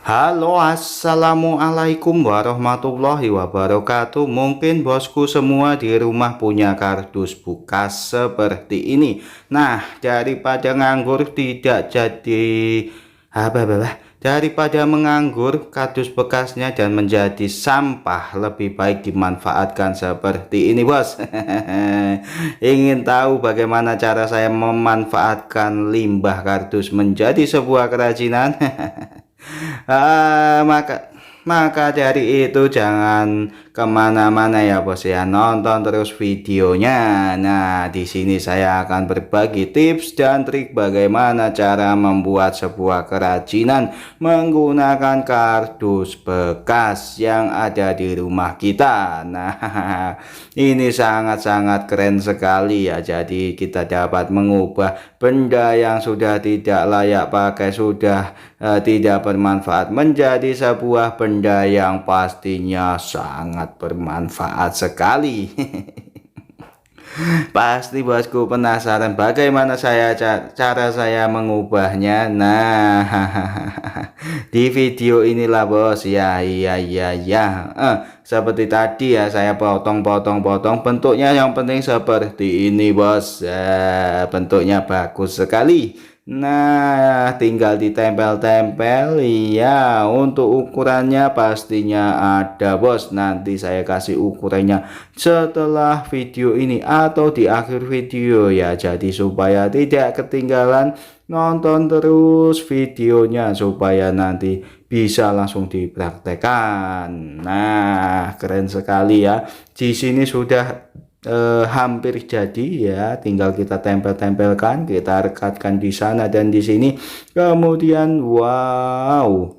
Halo, assalamualaikum warahmatullahi wabarakatuh. Mungkin bosku semua di rumah punya kardus bekas seperti ini. Nah, daripada nganggur tidak jadi daripada menganggur kardus bekasnya dan menjadi sampah, lebih baik dimanfaatkan seperti ini, bos. Ingin tahu bagaimana cara saya memanfaatkan limbah kardus menjadi sebuah kerajinan? Maka dari itu jangan kemana-mana ya bos ya, nonton terus videonya. Nah, di sini saya akan berbagi tips dan trik bagaimana cara membuat sebuah kerajinan menggunakan kardus bekas yang ada di rumah kita. Nah, ini sangat-sangat keren sekali ya. Jadi kita dapat mengubah benda yang sudah tidak layak pakai, sudah tidak bermanfaat, menjadi sebuah benda yang pastinya sangat bermanfaat sekali. Pasti bosku penasaran bagaimana cara saya mengubahnya. Nah, di video inilah bos ya. Seperti tadi ya, saya potong bentuknya, yang penting seperti ini bos. Bentuknya bagus sekali. Nah, tinggal ditempel-tempel ya. Untuk ukurannya pastinya ada bos. Nanti saya kasih ukurannya setelah video ini atau di akhir video ya. Jadi supaya tidak ketinggalan, nonton terus videonya supaya nanti bisa langsung dipraktekkan. Nah, keren sekali ya. Di sini sudah hampir jadi ya, tinggal kita tempel-tempelkan, kita rekatkan di sana dan di sini. Kemudian wow,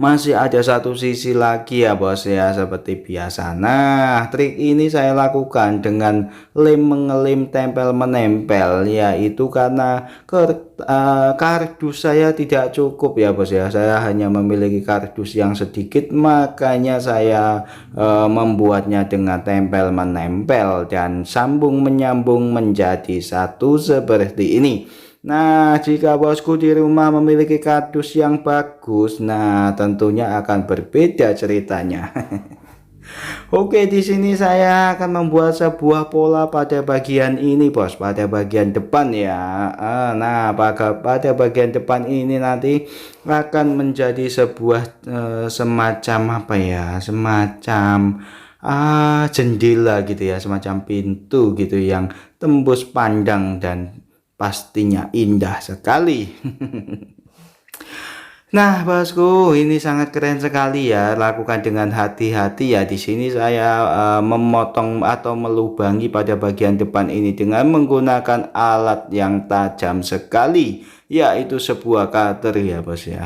masih ada satu sisi lagi ya bos ya, seperti biasa. Nah, trik ini saya lakukan dengan lem mengelem tempel menempel, yaitu karena kardus saya tidak cukup ya bos ya. Saya hanya memiliki kardus yang sedikit, makanya saya membuatnya dengan tempel menempel dan sambung menyambung menjadi satu seperti ini. Nah, jika bosku di rumah memiliki kardus yang bagus, nah tentunya akan berbeda ceritanya. Oke, di sini saya akan membuat sebuah pola pada bagian ini, bos, pada bagian depan ya. Nah, pada bagian depan ini nanti akan menjadi sebuah semacam apa ya? Semacam jendela gitu ya, semacam pintu gitu yang tembus pandang dan pastinya indah sekali. Nah, bosku, ini sangat keren sekali ya. Lakukan dengan hati-hati ya. Di sini saya memotong atau melubangi pada bagian depan ini dengan menggunakan alat yang tajam sekali, yaitu sebuah cutter ya, bos ya.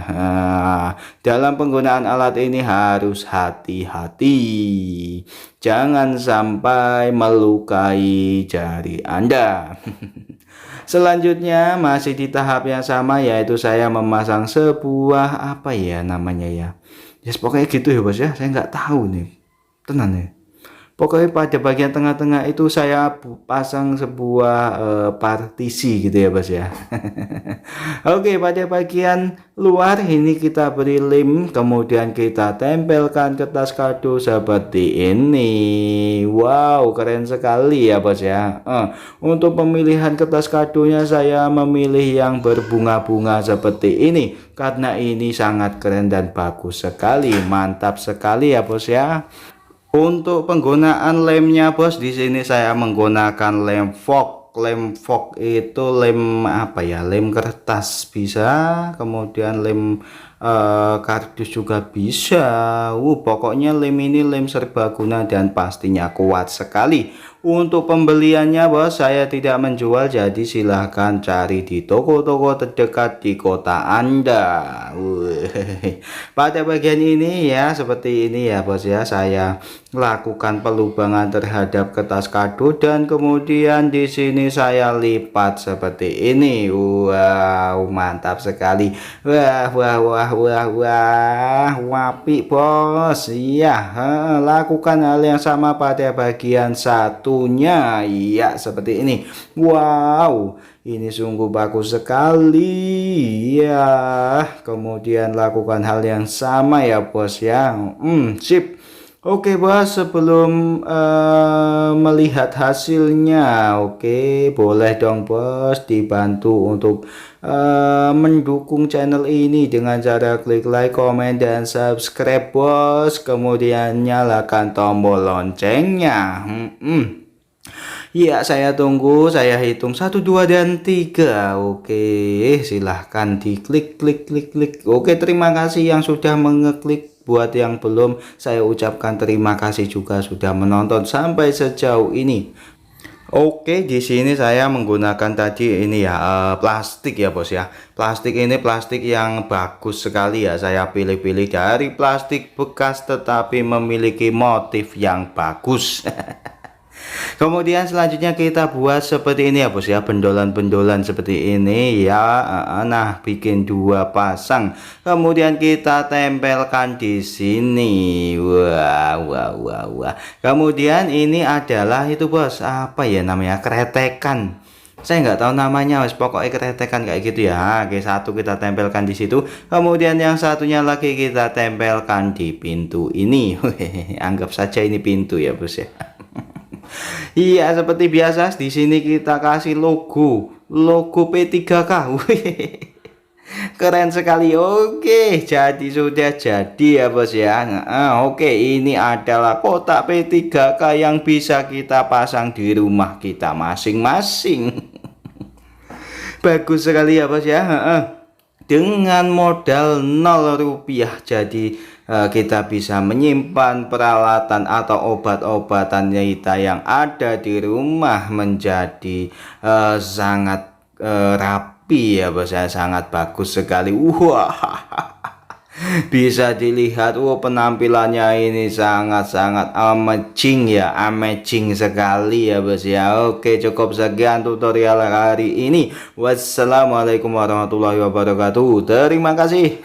Dalam penggunaan alat ini harus hati-hati. Jangan sampai melukai jari Anda. Selanjutnya masih di tahap yang sama, yaitu saya memasang sebuah apa ya namanya ya. Yes, pokoknya gitu ya bos ya. Saya nggak tahu nih. Tenang ya. Pokoknya pada bagian tengah-tengah itu saya pasang sebuah partisi gitu ya bos ya. Oke, pada bagian luar ini kita beri lem, kemudian kita tempelkan kertas kado seperti ini. Wow, keren sekali ya bos ya. Untuk pemilihan kertas kadonya saya memilih yang berbunga-bunga seperti ini karena ini sangat keren dan bagus sekali, mantap sekali ya bos ya. Untuk penggunaan lemnya bos, di sini saya menggunakan lem fog. Lem fog itu lem apa ya? Lem kertas bisa, kemudian lem kardus juga bisa. Pokoknya lem ini lem serbaguna dan pastinya kuat sekali. Untuk pembeliannya bos, saya tidak menjual, jadi silahkan cari di toko-toko terdekat di kota Anda. Pada bagian ini ya, seperti ini ya bos ya, saya lakukan pelubangan terhadap kertas kado dan kemudian di sini saya lipat seperti ini. Wow, mantap sekali. Wah, wapi bos. Iya, lakukan hal yang sama pada bagian satu tentunya. Iya, seperti ini. Wow, ini sungguh bagus sekali ya. Kemudian lakukan hal yang sama ya bos ya. Sip. Oke bos, sebelum melihat hasilnya, oke, boleh dong bos dibantu untuk mendukung channel ini dengan cara klik like, komen, dan subscribe bos. Kemudian nyalakan tombol loncengnya. Ya, saya tunggu, saya hitung 1, 2, dan 3. Oke, silahkan diklik, klik. Oke, terima kasih yang sudah mengeklik. Buat yang belum, saya ucapkan terima kasih juga sudah menonton sampai sejauh ini. Oke, di sini saya menggunakan tadi ini ya, plastik ya bos ya. Plastik ini plastik yang bagus sekali ya. Saya pilih-pilih dari plastik bekas tetapi memiliki motif yang bagus. Kemudian selanjutnya kita buat seperti ini ya bos ya, bendolan-bendolan seperti ini ya. Nah, bikin 2 pasang. Kemudian kita tempelkan di sini. Wah. Kemudian ini adalah itu bos, apa ya namanya, kretekan. Saya nggak tahu namanya, pokoknya kretekan kayak gitu ya. Oke, satu kita tempelkan di situ. Kemudian yang satunya lagi kita tempelkan di pintu ini. Anggap saja ini pintu ya bos ya. Iya, seperti biasa di sini kita kasih logo P3K. Keren sekali. Oke, jadi sudah jadi ya bos ya. Oke, ini adalah kotak P3K yang bisa kita pasang di rumah kita masing-masing. Bagus sekali ya bos ya. Dengan modal 0 rupiah, jadi kita bisa menyimpan peralatan atau obat-obatan kita yang ada di rumah menjadi sangat rapi ya bos ya, sangat bagus sekali. Wah, bisa dilihat, penampilannya ini sangat-sangat amazing ya, amazing sekali ya bos ya. Oke, cukup sekian tutorial hari ini. Wassalamualaikum warahmatullahi wabarakatuh. Terima kasih.